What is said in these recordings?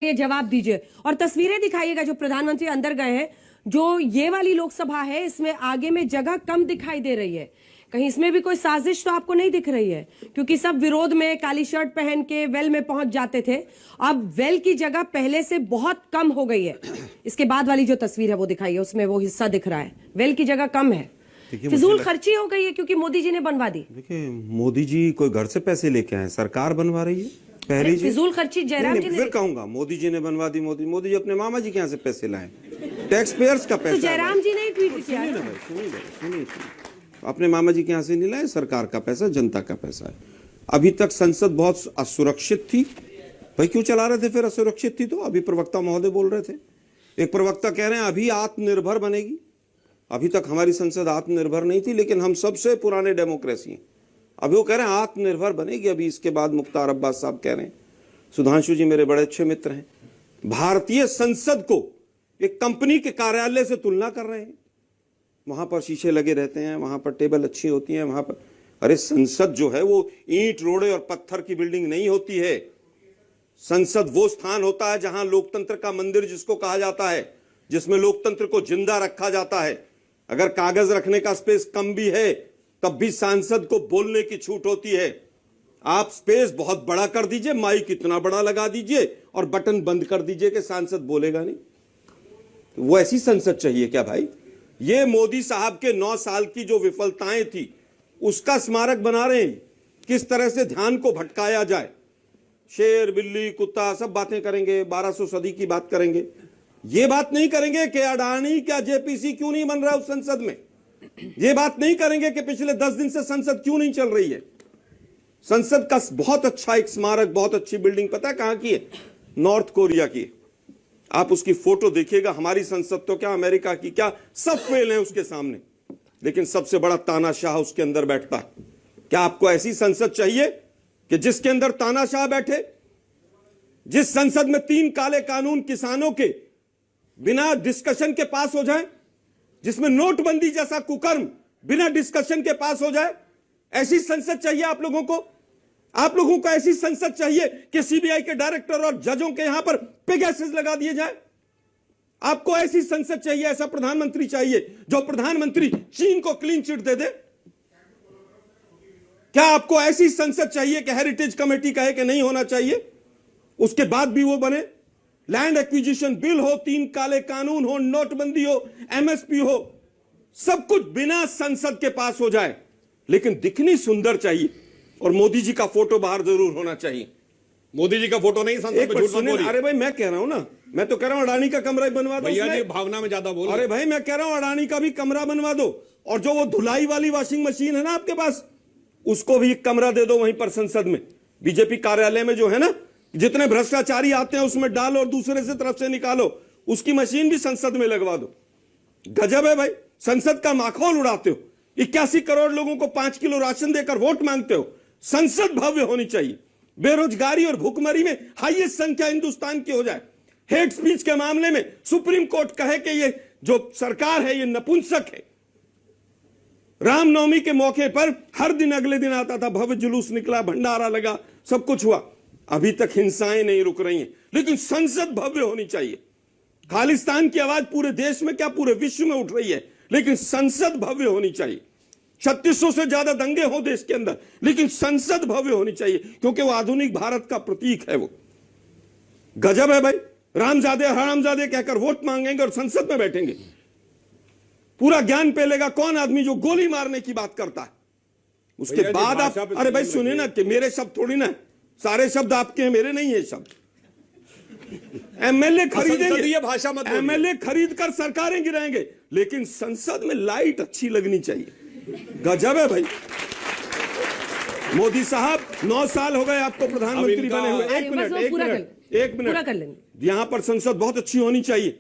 ये जवाब दीजिए और तस्वीरें दिखाइएगा जो प्रधानमंत्री अंदर गए हैं। जो ये वाली लोकसभा है इसमें आगे में जगह कम दिखाई दे रही है, कहीं इसमें भी कोई साजिश तो आपको नहीं दिख रही है? क्योंकि सब विरोध में काली शर्ट पहन के वेल में पहुंच जाते थे, अब वेल की जगह पहले से बहुत कम हो गई है। इसके बाद वाली जो तस्वीर है वो दिखाइए, उसमें वो हिस्सा दिख रहा है, वेल की जगह कम है। फिजूल खर्ची हो गई है क्योंकि मोदी जी ने बनवा दी। देखिए, मोदी जी कोई घर से पैसे लेके आए, सरकार बनवा रही है। पहली फिजूल खर्ची जयराम जी ने, फिर कहूंगा मोदी जी ने बनवा दी। मोदी जी अपने मामा जी के यहाँ से पैसे लाए, टैक्स पेयर्स का पैसा। तो जयराम जी ने ट्वीट किया। सुनिए, अपने मामा जी के यहाँ से नहीं लाए, सरकार का पैसा, जनता का पैसा है। अभी तक संसद बहुत असुरक्षित थी। भाई क्यों चला रहे थे फिर? असुरक्षित थी तो अभी प्रवक्ता महोदय बोल रहे थे, एक प्रवक्ता कह रहे हैं अभी आत्मनिर्भर बनेगी। अभी तक हमारी संसद आत्मनिर्भर नहीं थी, लेकिन हम सबसे पुराने डेमोक्रेसी हैं। अभी वो कह रहे हैं आत्मनिर्भर बनेगी। अभी इसके बाद मुख्तार अब्बास साहब कह रहे हैं, सुधांशु जी मेरे बड़े अच्छे मित्र हैं, भारतीय संसद को एक कंपनी के कार्यालय से तुलना कर रहे हैं। वहां पर शीशे लगे रहते हैं, वहां पर टेबल अच्छी होती है, वहां पर। अरे संसद जो है वो ईंट रोड़े और पत्थर की बिल्डिंग नहीं होती है। संसद वो स्थान होता है जहां लोकतंत्र का मंदिर जिसको कहा जाता है, जिसमें लोकतंत्र को जिंदा रखा जाता है। अगर कागज रखने का स्पेस कम भी है तब भी सांसद को बोलने की छूट होती है। आप स्पेस बहुत बड़ा कर दीजिए, माइक इतना बड़ा लगा दीजिए और बटन बंद कर दीजिए कि सांसद बोलेगा नहीं। तो वो ऐसी संसद चाहिए क्या भाई? ये मोदी साहब के 9 साल की जो विफलताएं थी उसका स्मारक बना रहे हैं। किस तरह से ध्यान को भटकाया जाए, शेर बिल्ली कुत्ता सब बातें करेंगे, 1200 सदी की बात करेंगे। ये बात नहीं करेंगे कि अडानी क्या जेपीसी क्यों नहीं बन रहा उस संसद में। ये बात नहीं करेंगे कि पिछले 10 दिन से संसद क्यों नहीं चल रही है। संसद का बहुत अच्छा एक स्मारक, बहुत अच्छी बिल्डिंग पता है कहां की है? नॉर्थ कोरिया की। आप उसकी फोटो देखिएगा। हमारी संसद तो क्या, अमेरिका की क्या, सब फेल है उसके सामने, लेकिन सबसे बड़ा तानाशाह उसके अंदर बैठता है। क्या आपको ऐसी संसद चाहिए कि जिसके अंदर तानाशाह बैठे? जिस संसद में 3 काले कानून किसानों के बिना डिस्कशन के पास हो जाए, जिसमें नोटबंदी जैसा कुकर्म बिना डिस्कशन के पास हो जाए, ऐसी संसद चाहिए आप लोगों को? आप लोगों को ऐसी संसद चाहिए कि सीबीआई के डायरेक्टर और जजों के यहां पर पेगासस लगा दिए जाए? आपको ऐसी संसद चाहिए, ऐसा प्रधानमंत्री चाहिए जो प्रधानमंत्री चीन को क्लीन चिट दे दे? क्या आपको ऐसी संसद चाहिए कि हेरिटेज कमेटी कहे कि नहीं होना चाहिए, उसके बाद भी वो बने? लैंड एक्विजिशन बिल हो, 3 काले कानून हो, नोटबंदी हो, एमएसपी हो, सब कुछ बिना संसद के पास हो जाए, लेकिन दिखनी सुंदर चाहिए। और मोदी जी का फोटो बाहर जरूर होना चाहिए। मोदी जी का फोटो नहीं संसद में, झूठ मत बोलिए। अरे भाई मैं कह रहा हूं ना, मैं तो कह रहा हूं अडानी का कमरा बनवा दो। भैया जी भावना में ज्यादा बोल। अरे भाई मैं कह रहा हूं अडानी का भी कमरा बनवा दो, और जो वो धुलाई वाली वॉशिंग मशीन है ना आपके पास, उसको भी एक कमरा दे दो वहीं पर संसद में। बीजेपी कार्यालय में जो है ना, जितने भ्रष्टाचारी आते हैं उसमें डालो और दूसरे से तरफ से निकालो, उसकी मशीन भी संसद में लगवा दो। गजब है भाई, संसद का माखौल उड़ाते हो। 81 करोड़ लोगों को 5 किलो राशन देकर वोट मांगते हो। संसद भव्य होनी चाहिए। बेरोजगारी और भूखमरी में हाईएस्ट संख्या हिंदुस्तान की हो जाए। हेट स्पीच के मामले में सुप्रीम कोर्ट कहे कि ये जो सरकार है ये नपुंसक है। रामनवमी के मौके पर हर दिन अगले दिन आता था, भव्य जुलूस निकला, भंडारा लगा, सब कुछ हुआ। अभी तक हिंसाएं नहीं रुक रही हैं, लेकिन संसद भव्य होनी चाहिए। खालिस्तान की आवाज पूरे देश में क्या पूरे विश्व में उठ रही है, लेकिन संसद भव्य होनी चाहिए। 3600 से ज्यादा दंगे हो देश के अंदर, लेकिन संसद भव्य होनी चाहिए, क्योंकि वो आधुनिक भारत का प्रतीक है। वो गजब है भाई, रामजादे हरामजादे कहकर वोट मांगेंगे और संसद में बैठेंगे। पूरा ज्ञान पेलेगा कौन आदमी जो गोली मारने की बात करता है। उसके बाद आप, अरे भाई सुनिए ना, कि मेरे शब्द थोड़ी ना, सारे शब्द आपके हैं, मेरे नहीं है शब्द। एमएलए खरीदेंगे, भाषा मत, एमएलए खरीद कर सरकारें गिराएंगे, लेकिन संसद में लाइट अच्छी लगनी चाहिए। गजब है भाई। मोदी साहब 9 साल हो गए आपको प्रधानमंत्री बने हुए। एक मिनट, यहां पर संसद बहुत अच्छी होनी चाहिए।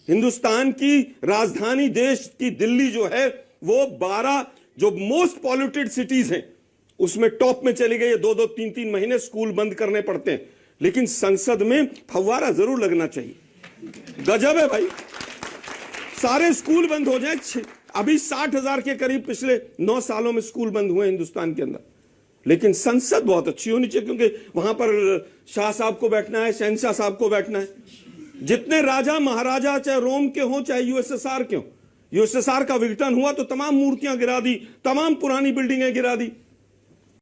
हिंदुस्तान की राजधानी देश की दिल्ली जो है वो 12 जो मोस्ट पॉल्यूटेड सिटीज हैं उसमें टॉप में चली गई है। 2-2, 3-3 महीने स्कूल बंद करने पड़ते हैं, लेकिन संसद में फव्वारा जरूर लगना चाहिए। गजब है भाई, सारे स्कूल बंद हो जाए। अभी 60,000 के करीब पिछले 9 सालों में स्कूल बंद हुए हिंदुस्तान के अंदर। लेकिन संसद बहुत अच्छी होनी चाहिए, क्योंकि वहां पर शाह साहब को बैठना है, शहनशाह साहब को बैठना है। जितने राजा महाराजा चाहे रोम के हों चाहे यूएसएसआर के हों, यूएसएसआर का विघटन हुआ तो तमाम मूर्तियां गिरा दी, तमाम पुरानी बिल्डिंगें गिरा दी।